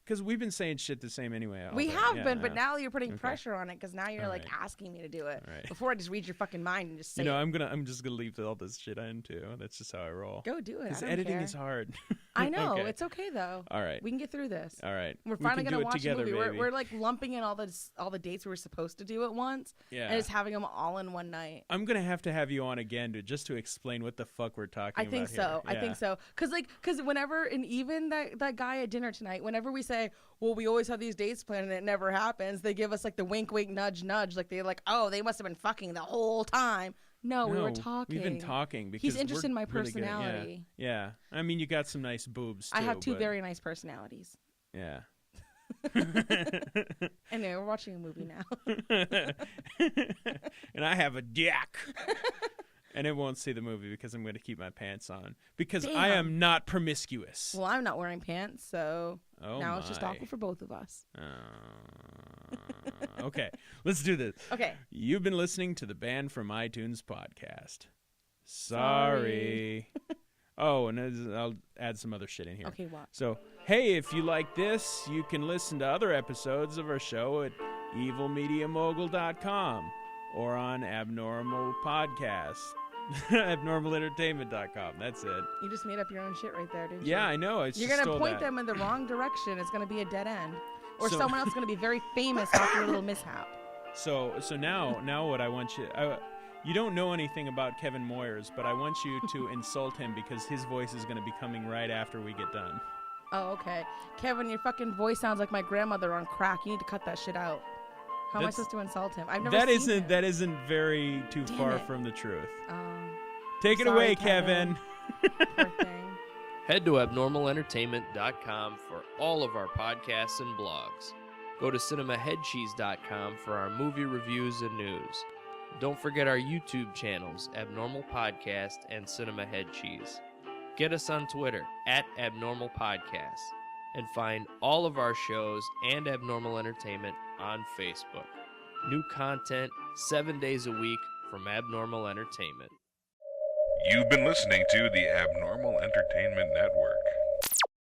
[SPEAKER 3] Because we've been saying shit the same anyway.
[SPEAKER 2] We have been, but now you're putting pressure on it because now you're like
[SPEAKER 3] right.
[SPEAKER 2] asking me to do it.
[SPEAKER 3] Right.
[SPEAKER 2] Before I just read your fucking mind and just say,
[SPEAKER 3] I'm just gonna leave all this shit in too. That's just how I roll.
[SPEAKER 2] Go do it.
[SPEAKER 3] Because
[SPEAKER 2] I don't
[SPEAKER 3] editing
[SPEAKER 2] care.
[SPEAKER 3] is hard.
[SPEAKER 2] I know.
[SPEAKER 3] Okay.
[SPEAKER 2] It's okay though.
[SPEAKER 3] All right.
[SPEAKER 2] We can get through this.
[SPEAKER 3] All right.
[SPEAKER 2] We're finally
[SPEAKER 3] we
[SPEAKER 2] gonna
[SPEAKER 3] can do
[SPEAKER 2] watch
[SPEAKER 3] it together,
[SPEAKER 2] a movie.
[SPEAKER 3] baby.
[SPEAKER 2] We're like lumping in all the dates we were supposed to do at once.
[SPEAKER 3] Yeah.
[SPEAKER 2] And just having them all in one night.
[SPEAKER 3] I'm gonna have to have you on again to explain what the fuck we're talking about.
[SPEAKER 2] I think so.
[SPEAKER 3] Here.
[SPEAKER 2] I think so. Cause whenever, and even that guy at dinner tonight, whenever we say, well, we always have these dates planned and it never happens, they give us like the wink, wink, nudge, nudge. Like they're like, oh, they must have been fucking the whole time. No, we were talking.
[SPEAKER 3] We've been talking because
[SPEAKER 2] he's interested in my
[SPEAKER 3] really good.
[SPEAKER 2] personality.
[SPEAKER 3] Yeah. I mean, you got some nice boobs too.
[SPEAKER 2] I have two very nice personalities.
[SPEAKER 3] Yeah.
[SPEAKER 2] Anyway, we're watching a movie now.
[SPEAKER 3] And I have a dick. And I won't see the movie because I'm going to keep my pants on because I am not promiscuous.
[SPEAKER 2] Well, I'm not wearing pants, so now it's just
[SPEAKER 3] my.
[SPEAKER 2] awkward for both of us.
[SPEAKER 3] Okay, let's do this.
[SPEAKER 2] Okay.
[SPEAKER 3] You've been listening to the Band from iTunes podcast. Sorry. Oh, and I'll add some other shit in here.
[SPEAKER 2] Okay, what?
[SPEAKER 3] So, hey, if you like this, you can listen to other episodes of our show at evilmediamogul.com or on Abnormal Podcast. abnormalentertainment.com. That's it.
[SPEAKER 2] You just made up your own shit right there, didn't you?
[SPEAKER 3] Yeah, I know.
[SPEAKER 2] You're going to point them in the wrong direction. It's going to be a dead end. Or someone else is going to be very famous after a little mishap.
[SPEAKER 3] So now what I want you... you don't know anything about Kevin Moyers, but I want you to insult him because his voice is going to be coming right after we get done.
[SPEAKER 2] Oh, okay. Kevin, your fucking voice sounds like my grandmother on crack. You need to cut that shit out. How am I supposed to insult him? I've never seen him.
[SPEAKER 3] That isn't very too far from the truth. Take it
[SPEAKER 2] Sorry,
[SPEAKER 3] away, Kevin.
[SPEAKER 2] Poor thing.
[SPEAKER 4] Head to abnormalentertainment.com for all of our podcasts and blogs. Go to cinemaheadcheese.com for our movie reviews and news. Don't forget our YouTube channels, Abnormal Podcast and Cinema Head Cheese. Get us on Twitter @Abnormal Podcast and find all of our shows and Abnormal Entertainment on Facebook. New content 7 days a week from Abnormal Entertainment.
[SPEAKER 1] You've been listening to the Abnormal Entertainment Network.